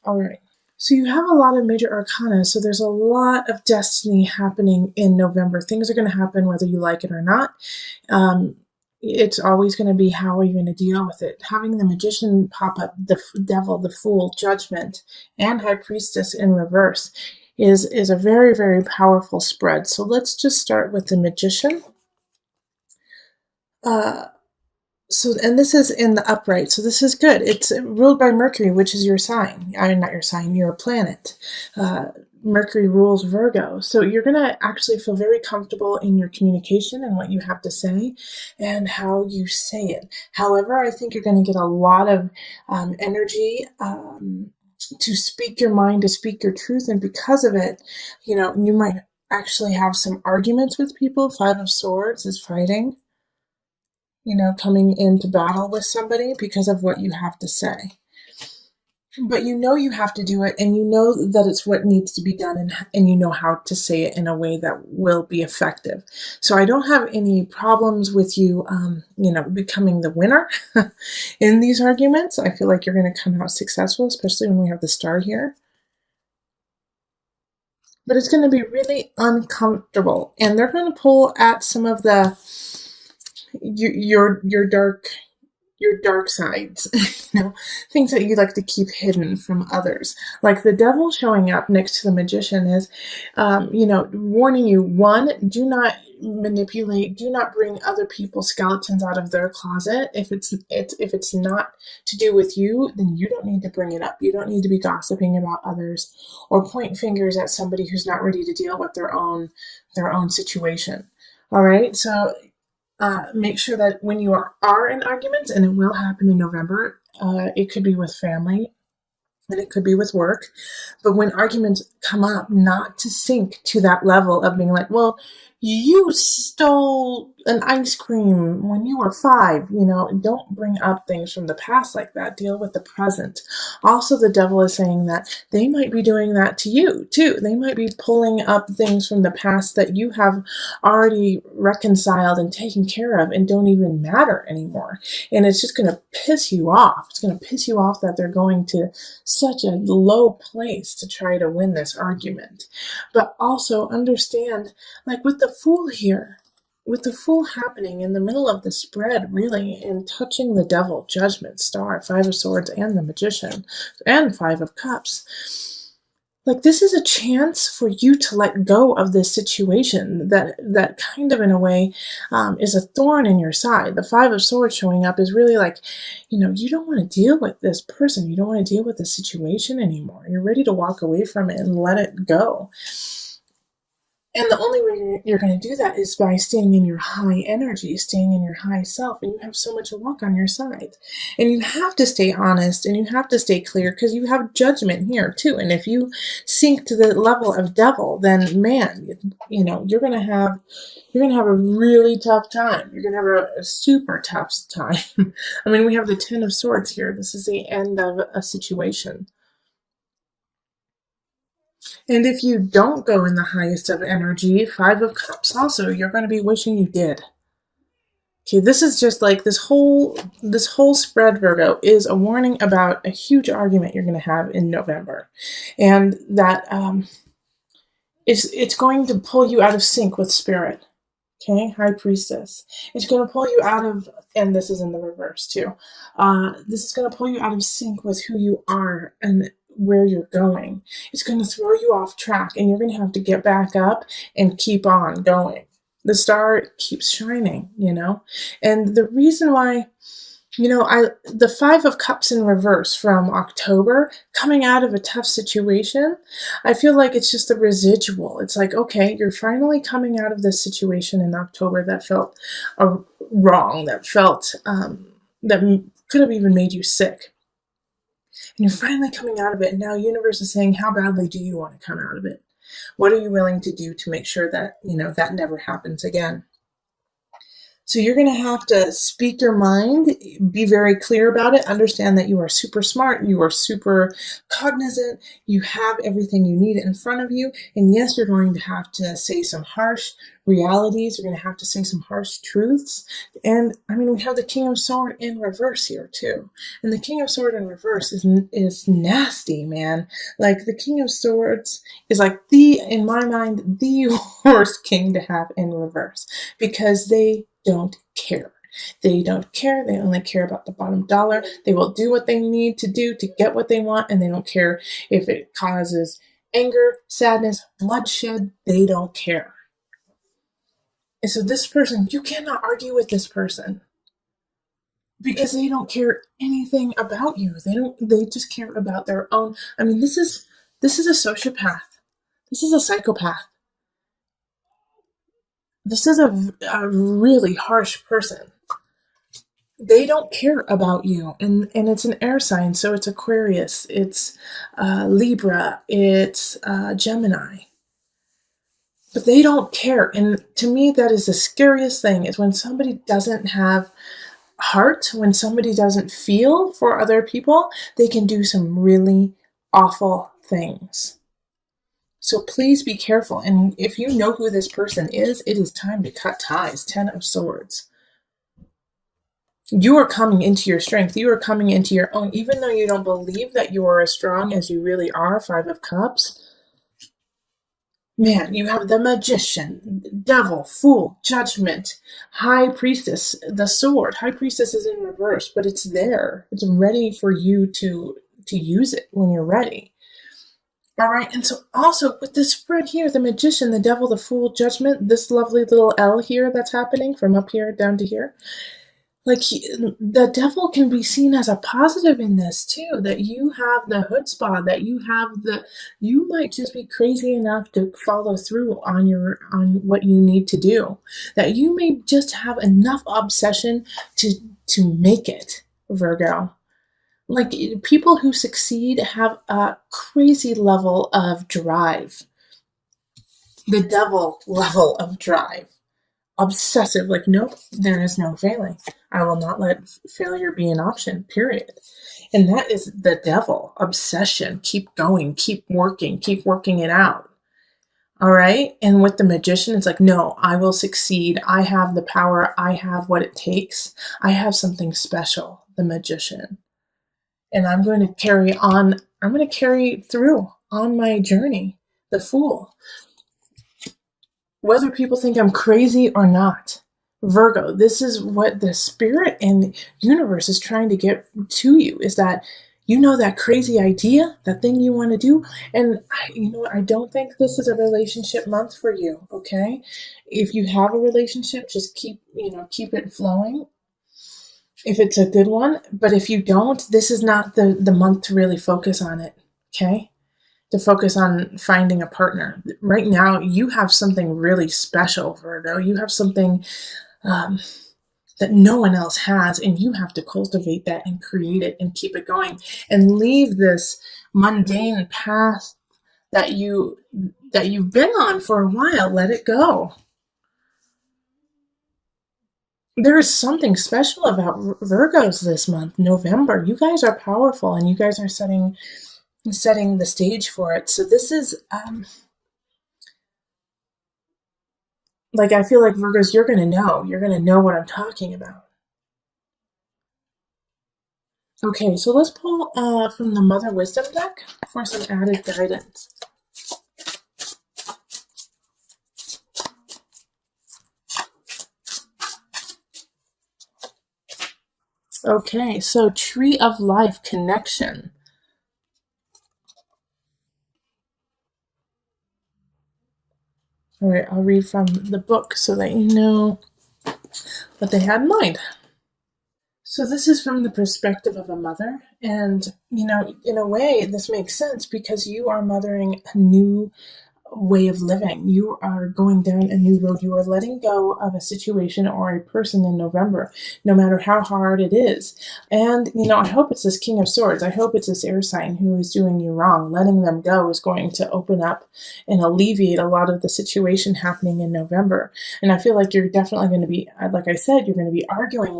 All right. So you have a lot of major arcana, so there's a lot of destiny happening in November. Things are going to happen whether you like it or not. It's always going to be how are you going to deal with it. Having the Magician pop up, the Devil, the Fool, Judgment, and High Priestess in reverse is a very, very powerful spread. So let's just start with the Magician. And this is in the upright, so this is good. It's ruled by Mercury, which is your sign. I mean, not your sign, your planet. Mercury rules Virgo, so you're going to actually feel very comfortable in your communication and what you have to say and how you say it. However, I think you're going to get a lot of energy to speak your mind, to speak your truth, and because of it, you might actually have some arguments with people. Five of Swords is fighting. Coming into battle with somebody because of what you have to say. But you have to do it, and you know that it's what needs to be done, and you know how to say it in a way that will be effective. So I don't have any problems with you, becoming the winner in these arguments. I feel like you're going to come out successful, especially when we have the star here. But it's going to be really uncomfortable, and they're going to pull at some of the your dark sides, things that you like to keep hidden from others. Like the Devil showing up next to the Magician is, warning you, one, do not manipulate, do not bring other people's skeletons out of their closet. If it's not to do with you, then you don't need to bring it up. You don't need to be gossiping about others or point fingers at somebody who's not ready to deal with their own situation. All right, so make sure that when you are in arguments, and it will happen in November, it could be with family and it could be with work, but when arguments come up, not to sink to that level of being like, well, you stole an ice cream when you were 5, don't bring up things from the past like that. Deal with the present. Also, the Devil is saying that they might be doing that to you too. They might be pulling up things from the past that you have already reconciled and taken care of and don't even matter anymore. And it's just going to piss you off. It's going to piss you off that they're going to such a low place to try to win this argument. But also understand, like with the Fool here, with the Fool happening in the middle of the spread, really, and touching the Devil, Judgment, Star, Five of Swords, and the Magician, and Five of Cups, like this is a chance for you to let go of this situation that kind of in a way is a thorn in your side. The Five of Swords showing up is really like, you don't want to deal with this person. You don't want to deal with the situation anymore. You're ready to walk away from it and let it go. And the only way you're going to do that is by staying in your high energy, staying in your high self, and you have so much luck on your side. And you have to stay honest, and you have to stay clear, because you have Judgment here too. And if you sink to the level of Devil, then man, you're going to have a really tough time. You're going to have a super tough time. I mean, we have the Ten of Swords here. This is the end of a situation. And if you don't go in the highest of energy, Five of Cups also, you're going to be wishing you did. Okay, this is just like this whole spread, Virgo, is a warning about a huge argument you're going to have in November. And that it's going to pull you out of sync with spirit. Okay, High Priestess. It's going to pull you out of, and this is in the reverse too, this is going to pull you out of sync with who you are and where you're going. It's going to throw you off track, and you're going to have to get back up and keep on going. The star keeps shining, and the reason why, the Five of Cups in reverse from October, coming out of a tough situation, I feel like it's just a residual. It's like, okay, you're finally coming out of this situation in October that felt wrong, that felt, that could have even made you sick. And you're finally coming out of it, and now universe is saying, how badly do you want to come out of it? What are you willing to do to make sure that, that never happens again? So you're going to have to speak your mind, be very clear about it, understand that you are super smart, you are super cognizant, you have everything you need in front of you. And yes, you're going to have to say some harsh realities, you're going to have to say some harsh truths. And I mean, we have the King of Sword in reverse here too. And the King of Sword in reverse is nasty, man. Like the King of Swords is like in my mind, the worst king to have in reverse, because they don't care. They don't care. They only care about the bottom dollar. They will do what they need to do to get what they want, and they don't care if it causes anger, sadness, bloodshed. They don't care. And so this person, you cannot argue with this person because they don't care anything about you. They just care about their own. I mean, this is a sociopath. This is a psychopath. This is a really harsh person. They don't care about you, and it's an air sign, so it's Aquarius, it's Libra, it's Gemini, but they don't care. And to me, that is the scariest thing, is when somebody doesn't have heart, when somebody doesn't feel for other people, they can do some really awful things. So please be careful, and if you know who this person is, it is time to cut ties. 10 of Swords. You are coming into your strength. You are coming into your own, even though you don't believe that you are as strong as you really are. 5 of Cups. Man, you have the Magician, Devil, Fool, Judgment, High Priestess, the Sword. High Priestess is in reverse, but it's there. It's ready for you to use it when you're ready. All right, and so also with this spread here, the Magician, the Devil, the Fool, Judgment, this lovely little L here that's happening from up here down to here. Like, the devil can be seen as a positive in this too, that you have the chutzpah, that you might just be crazy enough to follow through on what you need to do, that you may just have enough obsession to make it, Virgo. Like, people who succeed have a crazy level of drive, the devil level of drive. Obsessive, like, nope, there is no failing. I will not let failure be an option, period. And that is the devil. Obsession. Keep going, keep working it out. All right. And with the Magician, it's like, no, I will succeed. I have the power. I have what it takes. I have something special, the Magician. And I'm going to carry through on my journey, the Fool. Whether people think I'm crazy or not, Virgo, this is what the spirit and universe is trying to get to you, is that you know that crazy idea, that thing you want to do. And I don't think this is a relationship month for you, okay? If you have a relationship, just keep it flowing if it's a good one. But if you don't, this is not the month to really focus on it, okay? To focus on finding a partner. Right now, you have something really special, Virgo. You have something that no one else has, and you have to cultivate that and create it and keep it going, and leave this mundane path that you've been on for a while. Let it go. There is something special about Virgos this month, November. You guys are powerful, and you guys are setting the stage for it. So this is like, I feel like, Virgos, you're gonna know what I'm talking about. Okay, so let's pull from the Mother Wisdom deck for some added guidance. Okay, so Tree of Life connection. All right, I'll read from the book so that you know what they had in mind. So this is from the perspective of a mother, and in a way this makes sense, because you are mothering a new way of living. You are going down a new road. You are letting go of a situation or a person in November, no matter how hard it is. And, I hope it's this King of Swords. I hope it's this air sign who is doing you wrong. Letting them go is going to open up and alleviate a lot of the situation happening in November. And I feel like you're definitely going to be, like I said, you're going to be arguing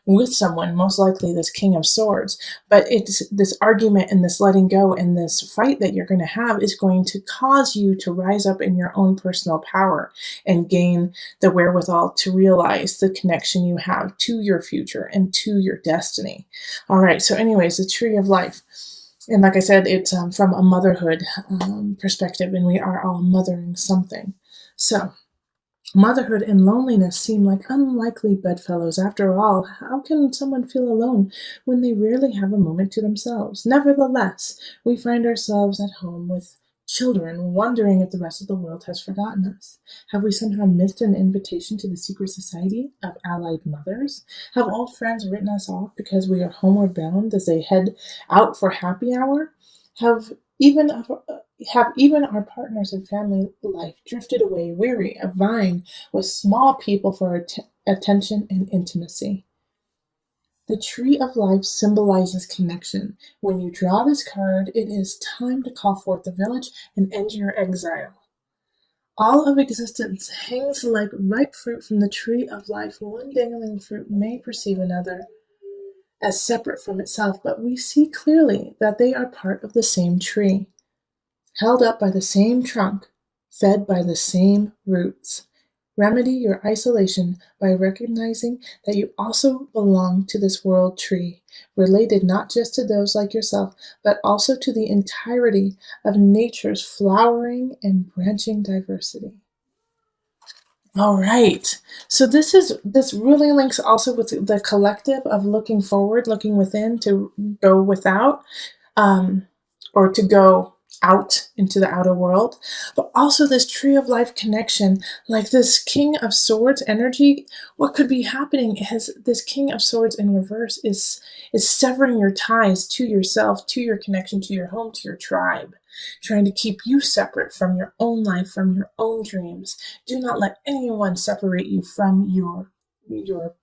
with someone, most likely this King of Swords. But it's this argument and this letting go and this fight that you're going to have is going to cause you to rise up in your own personal power and gain the wherewithal to realize the connection you have to your future and to your destiny. All right. So anyways, the Tree of Life. And like I said, it's from a motherhood perspective, and we are all mothering something. So motherhood and loneliness seem like unlikely bedfellows. After all, how can someone feel alone when they rarely have a moment to themselves? Nevertheless, we find ourselves at home with children, wondering if the rest of the world has forgotten us. Have we somehow missed an invitation to the secret society of allied mothers? Have old friends written us off because we are homeward bound as they head out for happy hour? Have even our partners in family life drifted away, weary of vying with small people for attention and intimacy? The Tree of Life symbolizes connection. When you draw this card, it is time to call forth the village and end your exile. All of existence hangs like ripe fruit from the Tree of Life. One dangling fruit may perceive another as separate from itself, but we see clearly that they are part of the same tree, held up by the same trunk, fed by the same roots. Remedy your isolation by recognizing that you also belong to this world tree, related not just to those like yourself, but also to the entirety of nature's flowering and branching diversity. All right. So this really links also with the collective of looking forward, looking within to go without, or to go out into the outer world, but also this Tree of Life connection, like this King of Swords energy. What could be happening is this King of Swords in reverse is severing your ties to yourself, to your connection, to your home, to your tribe, trying to keep you separate from your own life, from your own dreams. Do not let anyone separate you from your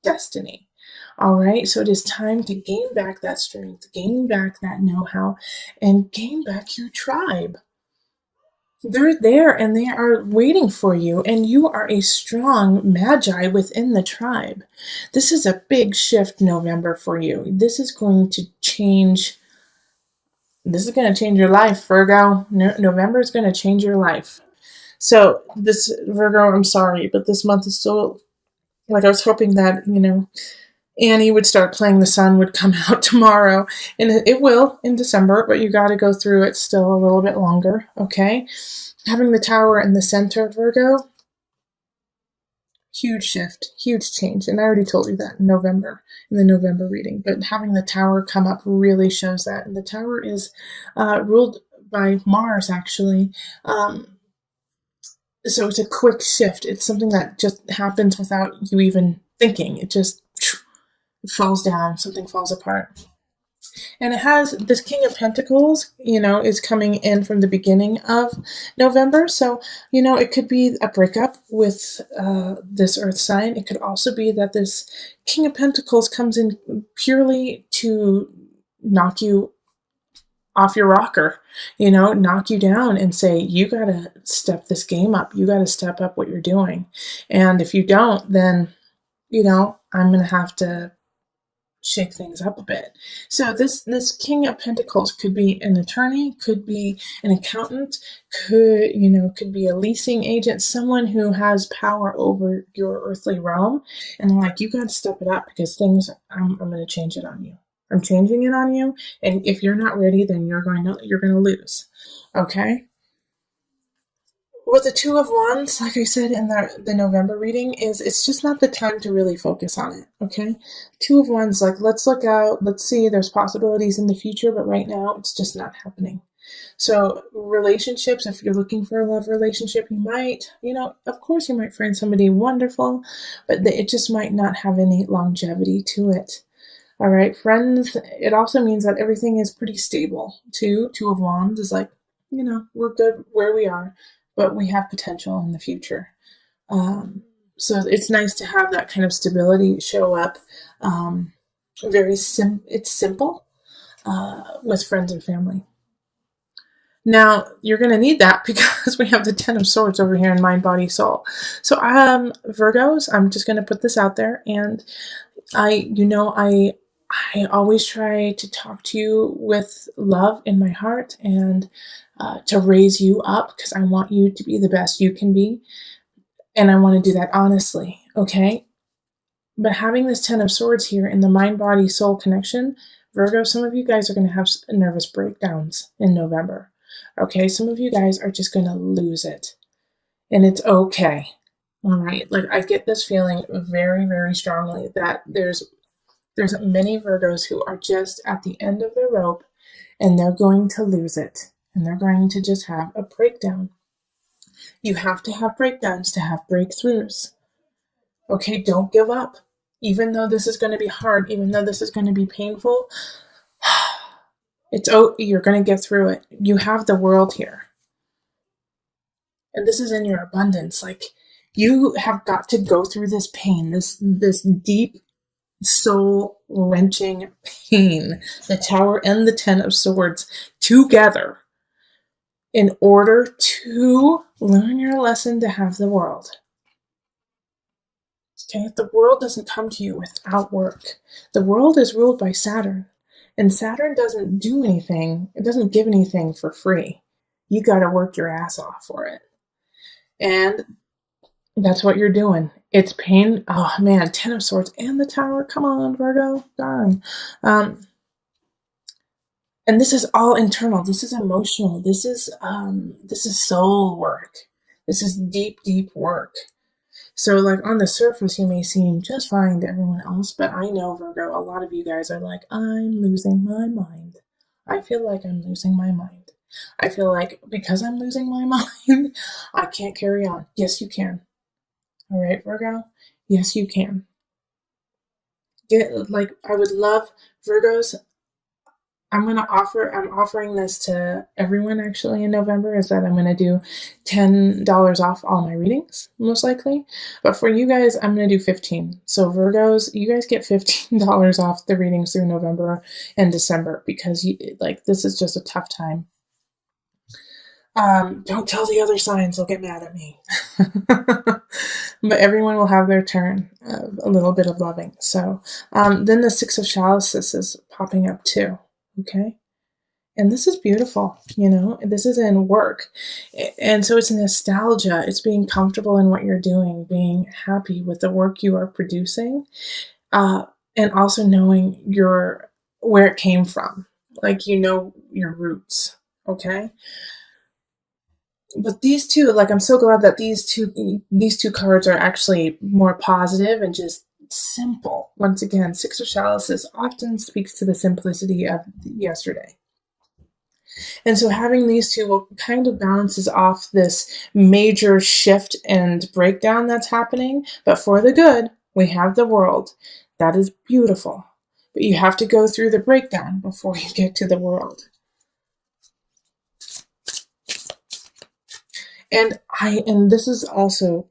destiny. All right, so it is time to gain back that strength, gain back that know-how, and gain back your tribe. They're there and they are waiting for you, and you are a strong magi within the tribe. This is a big shift, November, for you. This is going to change. This is going to change your life, Virgo. November is going to change your life. So this, Virgo, I'm sorry, but this month is still, like, I was hoping that, Annie would start playing The Sun would come out tomorrow, and it will in December, but you got to go through it still a little bit longer, okay? Having the Tower in the center, Virgo, huge shift, huge change, and I already told you that in the November reading, but having the Tower come up really shows that, and the Tower is ruled by Mars, actually. So it's a quick shift. It's something that just happens without you even thinking. It just falls down, something falls apart. And it has this King of Pentacles, is coming in from the beginning of November. So, it could be a breakup with this earth sign. It could also be that this King of Pentacles comes in purely to knock you off your rocker, knock you down and say, you got to step this game up. You got to step up what you're doing. And if you don't, then, I'm going to have to shake things up a bit. So this King of Pentacles could be an attorney, could be an accountant, could be a leasing agent, someone who has power over your earthly realm, and like, you got to step it up because I'm going to change it on you. I'm changing it on you, and if you're not ready, then you're going to lose. Okay? With the Two of Wands, like I said in the November reading, it's just not the time to really focus on it, okay? Two of Wands, like, let's look out, let's see, there's possibilities in the future, but right now, it's just not happening. So relationships, if you're looking for a love relationship, you might, of course you might find somebody wonderful, but it just might not have any longevity to it. All right, friends, it also means that everything is pretty stable, too. Two of Wands is like, we're good where we are. but we have potential in the future. So it's nice to have that kind of stability show up. Um, it's simple with friends and family. Now you're going to need that because we have the Ten of Swords over here in mind, body, soul. So Virgos, I'm just going to put this out there, and I always try to talk to you with love in my heart and to raise you up because I want you to be the best you can be, and I want to do that honestly. Okay, but having this Ten of Swords here in the mind, body, soul connection, Virgo, some of you guys are going to have nervous breakdowns in November. Okay, some of you guys are just going to lose it. And it's okay. All right. Like, I get this feeling very, very strongly that there's many Virgos who are just at the end of the rope and they're going to lose it. And they're going to just have a breakdown. You have to have breakdowns to have breakthroughs. Okay, don't give up. Even though this is going to be hard, even though this is going to be painful, you're going to get through it. You have the world here. And this is in your abundance. Like, you have got to go through this pain, this deep, soul-wrenching pain, the Tower and the Ten of Swords together in order to learn your lesson to have the world. Okay, the world doesn't come to you without work. The world is ruled by Saturn. And Saturn doesn't do anything, it doesn't give anything for free. You got to work your ass off for it. And that's what you're doing. It's pain. Oh man, Ten of Swords and the Tower. Come on, Virgo. Darn. And this is all internal. This is emotional. This is soul work. This is deep, deep work. So, like, on the surface, you may seem just fine to everyone else, but I know, Virgo, a lot of you guys are like, I'm losing my mind. I feel like I'm losing my mind. I feel like because I'm losing my mind, I can't carry on. Yes, you can. All right, Virgo? Yes, you can. I would love Virgos. I'm offering this to everyone actually in November, is that I'm going to do $10 off all my readings, most likely. But for you guys, I'm going to do 15. So Virgos, you guys get $15 off the readings through November and December because this is just a tough time. Don't tell the other signs, they'll get mad at me. But everyone will have their turn of a little bit of loving. So then the Six of Chalices is popping up too. Okay. And this is beautiful, this is in work. And so it's nostalgia. It's being comfortable in what you're doing, being happy with the work you are producing, and also knowing where it came from. Like, your roots. Okay. But these two, I'm so glad that these two cards are actually more positive and just simple. Once again, Six of Chalices often speaks to the simplicity of yesterday. And so having these two will kind of balances off this major shift and breakdown that's happening. But for the good, we have the world. That is beautiful. But you have to go through the breakdown before you get to the world. And this is also,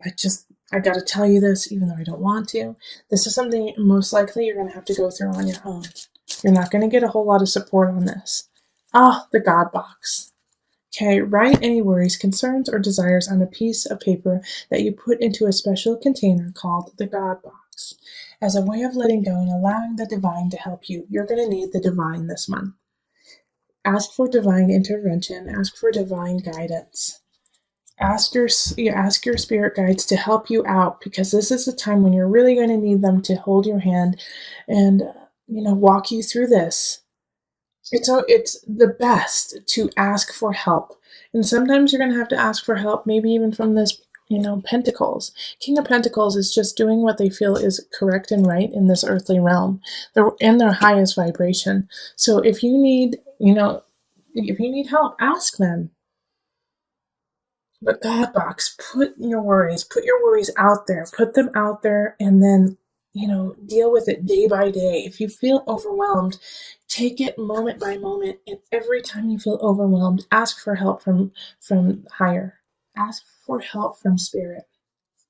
I got to tell you this, even though I don't want to. This is something most likely you're going to have to go through on your own. You're not going to get a whole lot of support on this. The God box. Okay, write any worries, concerns, or desires on a piece of paper that you put into a special container called the God box. As a way of letting go and allowing the divine to help you, you're going to need the divine this month. Ask for divine intervention. Ask for divine guidance. Ask your spirit guides to help you out, because this is the time when you're really going to need them to hold your hand and walk you through this. It's the best to ask for help, and sometimes you're going to have to ask for help, maybe even from this Pentacles. King of Pentacles is just doing what they feel is correct and right in this earthly realm. They're in their highest vibration. So if you need help, ask them. But God box, put your worries out there, put them out there, and then, deal with it day by day. If you feel overwhelmed, take it moment by moment. And every time you feel overwhelmed, ask for help from higher. ask for help from spirit.